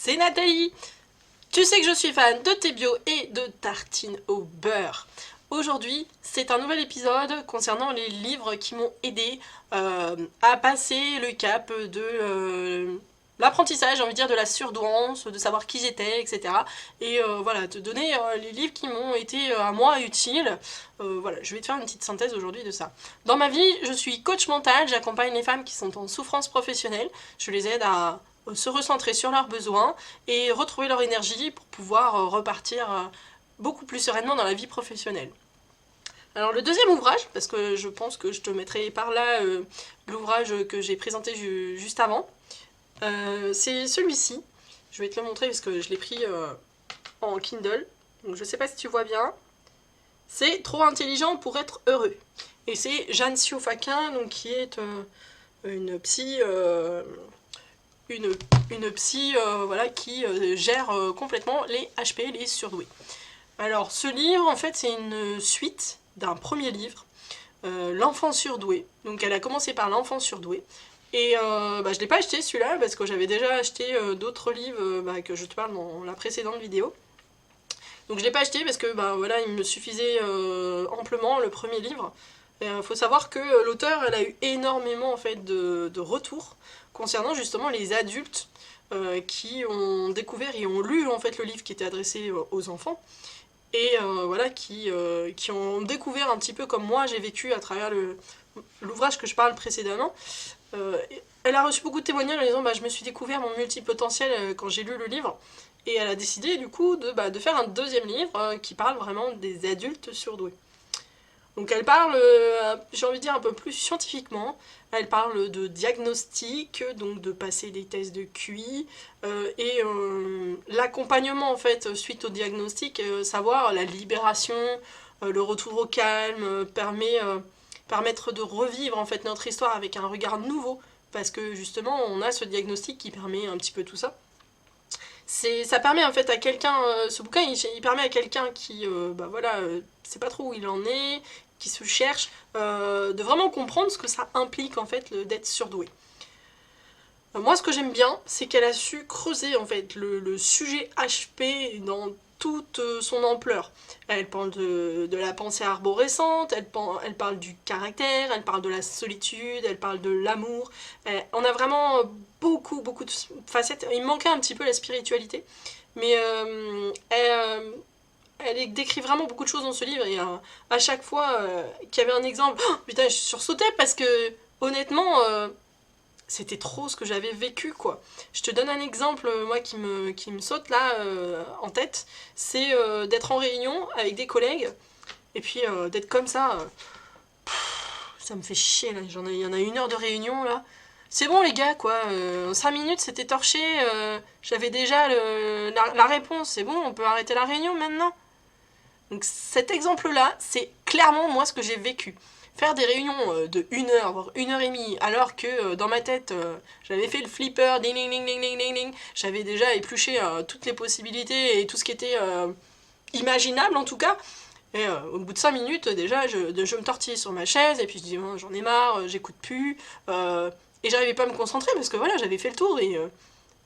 c'est Nathalie. Tu sais que je suis fan de tes bios et de tartines au beurre. Aujourd'hui, c'est un nouvel épisode concernant les livres qui m'ont aidé à passer le cap de l'apprentissage, j'ai envie de dire, de la surdouance, de savoir qui j'étais, etc. Et voilà, te donner les livres qui m'ont été à moi utiles. Voilà, je vais te faire une petite synthèse aujourd'hui de ça. Dans ma vie, je suis coach mental, j'accompagne les femmes qui sont en souffrance professionnelle. Je les aide à se recentrer sur leurs besoins et retrouver leur énergie pour pouvoir repartir beaucoup plus sereinement dans la vie professionnelle. Alors le deuxième ouvrage, parce que je pense que je te mettrai par là l'ouvrage que j'ai présenté juste avant, c'est celui-ci. Je vais te le montrer parce que je l'ai pris en Kindle, donc je sais pas si tu vois bien. C'est Trop intelligent pour être heureux. Et c'est Jeanne Siofaquin, donc, qui est une psy... une psy voilà, qui gère complètement les HP, les surdoués. Alors ce livre, en fait, c'est une suite d'un premier livre, L'enfant surdoué. Donc elle a commencé par L'enfant surdoué. Et je ne l'ai pas acheté celui-là parce que j'avais déjà acheté d'autres livres que je te parle dans la précédente vidéo. Donc je ne l'ai pas acheté parce que voilà, il me suffisait amplement le premier livre. Il faut savoir que l'auteur, elle a eu énormément en fait, de retours concernant justement les adultes qui ont découvert et ont lu en fait, le livre qui était adressé aux enfants. Et voilà, qui ont découvert un petit peu comme moi j'ai vécu à travers l'ouvrage que je parle précédemment. Elle a reçu beaucoup de témoignages en disant je me suis découvert mon multipotentiel quand j'ai lu le livre. Et elle a décidé du coup de faire un deuxième livre qui parle vraiment des adultes surdoués. Donc elle parle, j'ai envie de dire un peu plus scientifiquement, elle parle de diagnostic, donc de passer des tests de QI, et l'accompagnement en fait suite au diagnostic, savoir la libération, le retour au calme, permettre de revivre en fait notre histoire avec un regard nouveau, parce que justement on a ce diagnostic qui permet un petit peu tout ça. Ça permet en fait à quelqu'un, ce bouquin il permet à quelqu'un qui sait pas trop où il en est, qui se cherche, de vraiment comprendre ce que ça implique en fait d'être surdoué. Moi ce que j'aime bien, c'est qu'elle a su creuser en fait le sujet HP dans toute son ampleur. Elle parle de la pensée arborescente, elle parle du caractère, elle parle de la solitude, elle parle de l'amour. On a vraiment beaucoup de facettes. Il me manquait un petit peu la spiritualité, mais elle décrit vraiment beaucoup de choses dans ce livre et à chaque fois qu'il y avait un exemple, putain je sursautais parce que honnêtement c'était trop ce que j'avais vécu quoi. Je te donne un exemple moi qui me saute là en tête, c'est d'être en réunion avec des collègues et puis d'être comme ça, ça me fait chier là, il y en a 1 heure de réunion là. C'est bon les gars quoi, en 5 minutes c'était torché, j'avais déjà la réponse, c'est bon, on peut arrêter la réunion maintenant. Donc cet exemple-là, c'est clairement moi ce que j'ai vécu. Faire des réunions de 1 heure, voire 1 heure et demie, alors que dans ma tête, j'avais fait le flipper, ding ding ding ding ding ding ding, j'avais déjà épluché toutes les possibilités et tout ce qui était imaginable en tout cas. Et au bout de 5 minutes, déjà, je me tortillais sur ma chaise et puis je disais bon, j'en ai marre, j'écoute plus. Et j'arrivais pas à me concentrer parce que voilà, j'avais fait le tour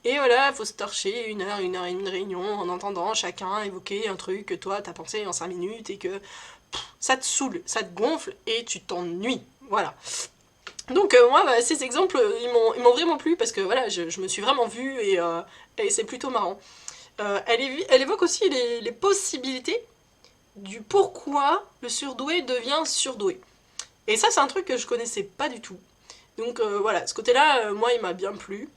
et voilà, il faut se torcher 1 heure, 1 heure et demie de réunion en entendant chacun évoquer un truc que toi t'as pensé en 5 minutes et que ça te saoule, ça te gonfle et tu t'ennuies. Voilà. Donc moi, ces exemples, ils m'ont vraiment plu parce que voilà, je me suis vraiment vue et c'est plutôt marrant. Elle évoque aussi les possibilités du pourquoi le surdoué devient surdoué. Et ça, c'est un truc que je connaissais pas du tout. Donc voilà, ce côté-là, moi, il m'a bien plu.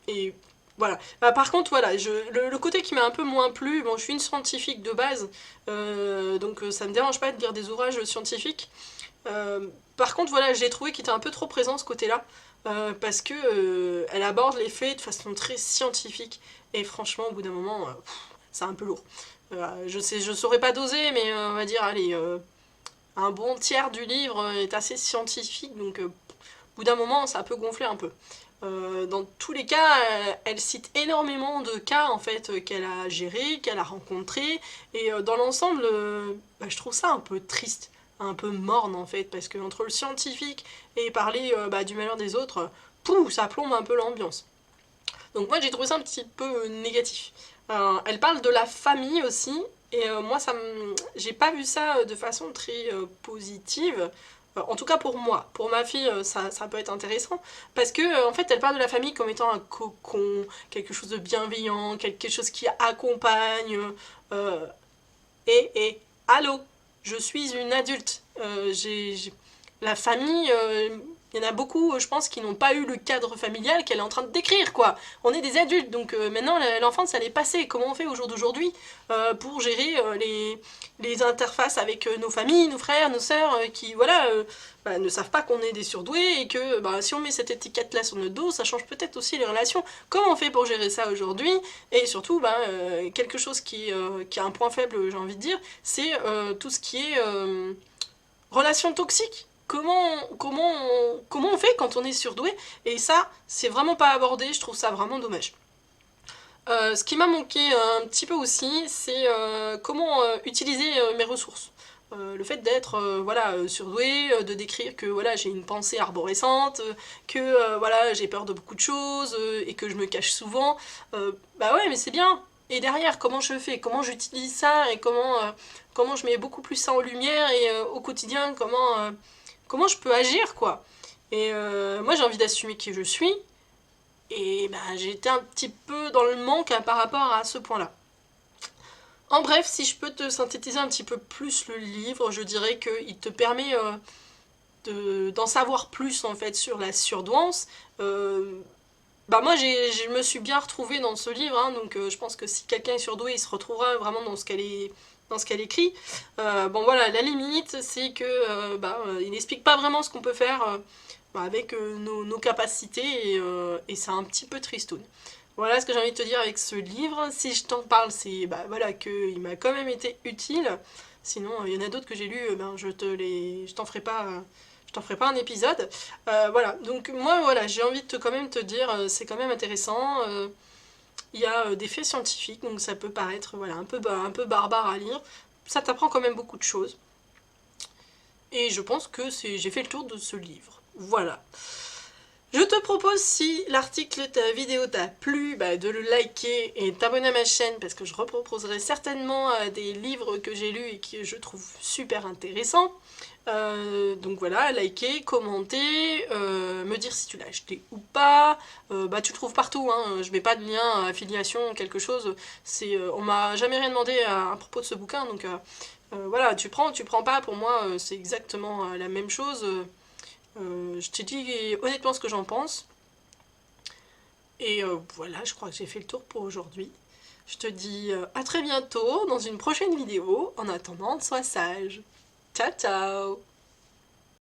Et voilà. Par contre, voilà, le côté qui m'a un peu moins plu, bon, je suis une scientifique de base, donc ça me dérange pas de lire des ouvrages scientifiques. Par contre, voilà, j'ai trouvé qu'il était un peu trop présent ce côté-là, parce que elle aborde les faits de façon très scientifique, et franchement, au bout d'un moment, c'est un peu lourd. Je saurais pas doser, mais on va dire, allez, un bon tiers du livre est assez scientifique, donc au bout d'un moment, ça peut gonfler un peu. Dans tous les cas, elle cite énormément de cas en fait qu'elle a gérés, qu'elle a rencontrés, et dans l'ensemble, je trouve ça un peu triste, un peu morne en fait, parce que entre le scientifique et parler du malheur des autres, ça plombe un peu l'ambiance. Donc moi j'ai trouvé ça un petit peu négatif. Elle parle de la famille aussi, et moi j'ai pas vu ça de façon très positive. En tout cas pour moi. Pour ma fille, ça peut être intéressant. Parce que, en fait, elle parle de la famille comme étant un cocon, quelque chose de bienveillant, quelque chose qui accompagne. euh, Allô, je suis une adulte. La famille, il y en a beaucoup, je pense, qui n'ont pas eu le cadre familial qu'elle est en train de décrire, quoi. On est des adultes, donc maintenant l'enfance, ça l'est passé. Comment on fait au jour d'aujourd'hui pour gérer les interfaces avec nos familles, nos frères, nos sœurs, qui, voilà, ne savent pas qu'on est des surdoués et que si on met cette étiquette-là sur notre dos, ça change peut-être aussi les relations. Comment on fait pour gérer ça aujourd'hui? Et surtout, quelque chose qui a un point faible, j'ai envie de dire, c'est tout ce qui est relations toxiques. Comment on fait quand on est surdoué? Et ça, c'est vraiment pas abordé, je trouve ça vraiment dommage. Ce qui m'a manqué un petit peu aussi, c'est comment utiliser mes ressources. Le fait d'être voilà, surdoué, de décrire que voilà, j'ai une pensée arborescente, que voilà, j'ai peur de beaucoup de choses et que je me cache souvent. Bah ouais, mais c'est bien. Et derrière, comment je fais? Comment j'utilise ça? Et comment je mets beaucoup plus ça en lumière? Et au quotidien, comment je peux agir, quoi? Et moi, j'ai envie d'assumer qui je suis. Et j'ai été un petit peu dans le manque par rapport à ce point-là. En bref, si je peux te synthétiser un petit peu plus le livre, je dirais qu'il te permet d'en savoir plus en fait sur la surdouance. Moi, je me suis bien retrouvée dans ce livre, hein, donc je pense que si quelqu'un est surdoué, il se retrouvera vraiment dans ce qu'elle écrit. Bon voilà, la limite, c'est que il n'explique pas vraiment ce qu'on peut faire avec nos capacités et c'est un petit peu tristoun. Voilà ce que j'ai envie de te dire avec ce livre. Si je t'en parle, c'est voilà, qu'il m'a quand même été utile. Sinon, il y en a d'autres que j'ai lus, je t'en ferai pas. Je t'en ferai pas un épisode. Voilà, donc moi, voilà, j'ai envie de quand même te dire, c'est quand même intéressant. Il y a des faits scientifiques, donc ça peut paraître voilà, un peu barbare à lire. Ça t'apprend quand même beaucoup de choses. Et je pense que j'ai fait le tour de ce livre. Voilà. Je te propose, si l'article, ta vidéo t'a plu, de le liker et de t'abonner à ma chaîne parce que je reproposerai certainement des livres que j'ai lus et que je trouve super intéressants. Donc voilà, liker, commenter, me dire si tu l'as acheté ou pas. Tu le trouves partout, hein, je mets pas de lien, affiliation, quelque chose. On m'a jamais rien demandé à propos de ce bouquin, donc voilà, tu prends pas, pour moi c'est exactement la même chose. Je t'ai dit honnêtement ce que j'en pense. Et voilà, je crois que j'ai fait le tour pour aujourd'hui. Je te dis à très bientôt dans une prochaine vidéo. En attendant, sois sage. Ciao ciao!